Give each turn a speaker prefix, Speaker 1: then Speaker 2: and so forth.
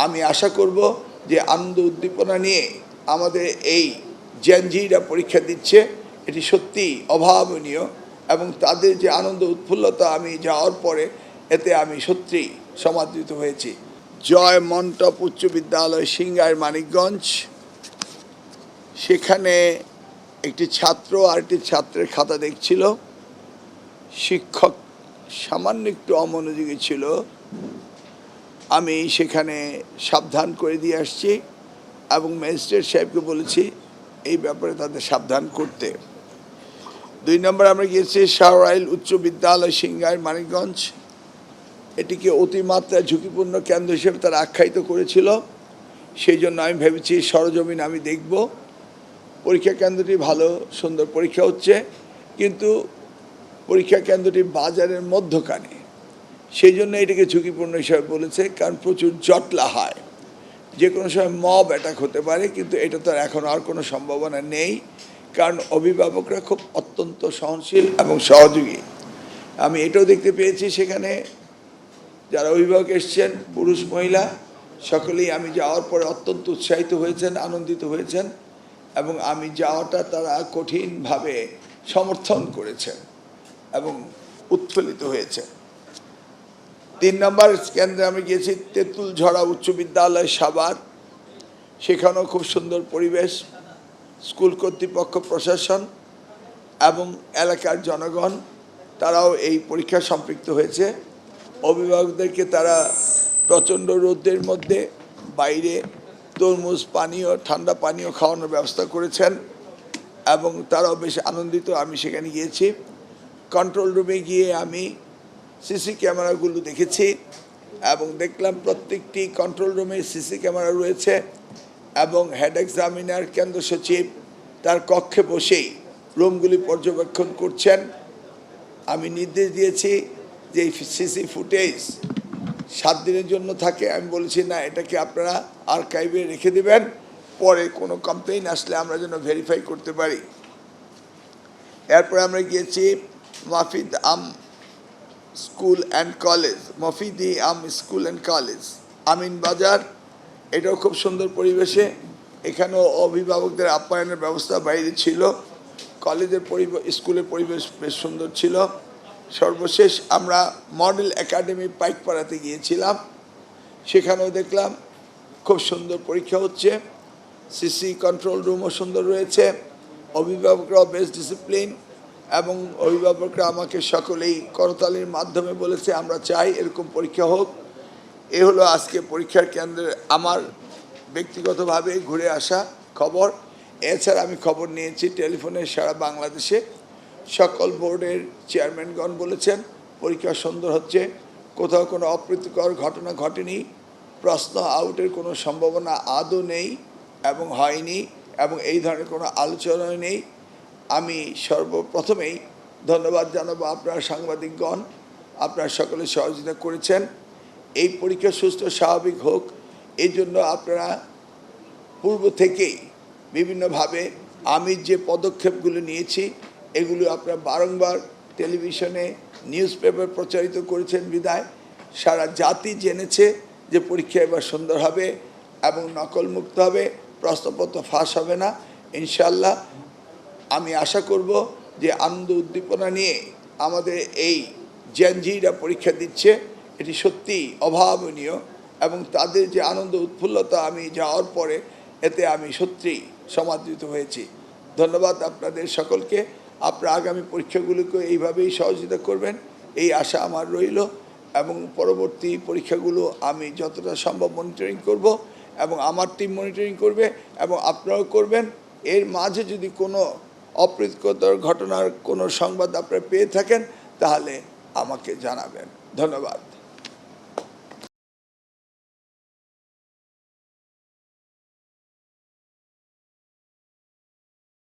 Speaker 1: আমি আশা করব যে আনন্দ উদ্দীপনা নিয়ে আমাদের এই জেনজিরা পরীক্ষা দিচ্ছে, এটি সত্যি অভাবনীয় এবং তাদের যে আনন্দ উৎফুল্লতা আমি যাওয়ার পরে এতে আমি সত্যি সমাদৃত হয়েছি। জয় মন্টপ উচ্চ বিদ্যালয় সিংগাইর মানিকগঞ্জ, সেখানে একটি ছাত্র আর একটি ছাত্রের খাতা দেখছিল। শিক্ষক সামান্য একটু অমনোযোগী ছিল, আমি সেখানে সাবধান করে দিয়ে আসছি এবং ম্যাজিস্ট্রেট সাহেবকে বলেছি এই ব্যাপারে তাদের সাবধান করতে। 2 নম্বর আমরা গিয়েছি শাহরাইল উচ্চ বিদ্যালয় সিংগাইর মানিকগঞ্জ, এটিকে অতিমাত্রা ঝুঁকিপূর্ণ কেন্দ্র হিসেবে তারা আখ্যায়িত করেছিল। সেই জন্য আমি ভেবেছি সরজমিন আমি দেখব। পরীক্ষা কেন্দ্রটি ভালো সুন্দর পরীক্ষা হচ্ছে, কিন্তু পরীক্ষা কেন্দ্রটি বাজারের মধ্যখানে, সেই জন্য এটাকে ঝুঁকিপূর্ণ হিসাবে বলেছে, কারণ প্রচুর জটলা হয়, যে কোনো সময় মব অ্যাটাক হতে পারে। কিন্তু এটা তো এখন আর কোনো সম্ভাবনা নেই, কারণ অভিভাবকরা খুব অত্যন্ত সহনশীল এবং সহযোগী। আমি এটাও দেখতে পেয়েছি সেখানে যারা অভিভাবক এসছেন পুরুষ মহিলা সকলেই আমি যাওয়ার পরে অত্যন্ত উৎসাহিত হয়েছেন, আনন্দিত হয়েছেন এবং আমি যাওয়াটা তারা কঠিনভাবে সমর্থন করেছেন এবং উৎফুল্লিত হয়েছে। 3 নম্বর কেন্দ্রে আমি গিয়েছি তেঁতুলঝরা উচ্চ বিদ্যালয় সাভার, সেখানেও খুব সুন্দর পরিবেশ। স্কুল কর্তৃপক্ষ, প্রশাসন এবং এলাকার জনগণ তারাও এই পরীক্ষায় সম্পৃক্ত হয়েছে। অভিভাবকদেরকে তারা প্রচণ্ড রোদের মধ্যে বাইরে তরমুজ পানীয়, ঠান্ডা পানীয় খাওয়ানোর ব্যবস্থা করেছেন এবং তারাও বেশ আনন্দিত। আমি সেখানে গিয়েছি, কন্ট্রোল রুমে গিয়ে আমি সিসি ক্যামেরাগুলো দেখেছি এবং দেখলাম প্রত্যেকটি কন্ট্রোল রুমে সিসি ক্যামেরা রয়েছে এবং হেড এক্সামিনার কেন্দ্র সচিব তার কক্ষে বসেই রুমগুলি পর্যবেক্ষণ করছেন। আমি নির্দেশ দিয়েছি যে সিসি ফুটেজ 7 দিনের জন্য থাকে। আমি বলেছি না, এটাকে আপনারা আর্কাইভে রেখে দেবেন, পরে কোনো কমপ্লেইন আসলে আমরা যেন ভেরিফাই করতে পারি। এরপরে আমরা গিয়েছি Mofid Aam school and college, Mofidi Aam school and college Amin Bazar, এটাও খুব সুন্দর পরিবেশে। এখানেও অভিভাবকদের আপ্যায়নের ব্যবস্থা বাইরে ছিল, কলেজের পরিবেশ, স্কুলের পরিবেশ বেশ সুন্দর ছিল। সর্বশেষ আমরা মডেল একাডেমি পাইকপাড়াতে গিয়েছিলাম, সেখানেও দেখলাম খুব সুন্দর পরীক্ষা হচ্ছে, সিসি কন্ট্রোল রুমও সুন্দর রয়েছে, অভিভাবকরাও বেশ ডিসিপ্লিন এবং অভিভাবকরা আমাকে সকলেই করতালির মাধ্যমে বলেছে আমরা চাই এরকম পরীক্ষা হোক। এ হলো আজকে পরীক্ষার কেন্দ্রে আমার ব্যক্তিগতভাবে ঘুরে আসা খবর। এছাড়া আমি খবর নিয়েছি টেলিফোনে সারা বাংলাদেশে সকল বোর্ডের চেয়ারম্যানগণ বলেছেন পরীক্ষা সুন্দর হচ্ছে, কোথাও কোনো অপ্রীতিকর ঘটনা ঘটেনি, প্রশ্ন আউটের কোনো সম্ভাবনা আদৌ নেই এবং হয়নি এবং এই ধরনের কোনো আলোচনা নেই। আমি সর্বপ্রথমেই ধন্যবাদ জানাবো আপনারা সাংবাদিকগণ, আপনারা সকলে সহযোগিতা করেছেন। এই পরীক্ষা সুস্থ স্বাভাবিক হোক এই জন্য আপনারা পূর্ব থেকেই বিভিন্নভাবে আমি যে পদক্ষেপগুলো নিয়েছি এগুলো আপনারা বারংবার টেলিভিশনে নিউজ পেপার প্রচারিত করেছেন বিধায় সারা জাতি জেনেছে যে পরীক্ষা এবার সুন্দর হবে এবং নকলমুক্ত হবে, প্রশ্নপত্র ফাঁস হবে না ইনশাল্লাহ। আমি আশা করব যে আনন্দ উদ্দীপনা নিয়ে আমাদের এই জেনজিরা পরীক্ষা দিচ্ছে, এটি সত্যি অভাবনীয় এবং তাদের যে আনন্দ উৎফুল্লতা আমি যাওয়ার পরে এতে আমি সত্যি সমাদৃত হয়েছি। ধন্যবাদ আপনাদের সকলকে। আপনারা আগামী পরীক্ষাগুলিকে এইভাবেই সহযোগিতা করবেন এই আশা আমার রইল এবং পরবর্তী পরীক্ষাগুলো আমি যতটা সম্ভব মনিটরিং করব এবং আমার টিম মনিটরিং করবে এবং আপনারাও করবেন। এর মাঝে যদি কোনো অপ্রীতিকর ঘটনার কোনো সংবাদ আপনারা পেয়ে থাকেন তাহলে আমাকে জানাবেন। ধন্যবাদ।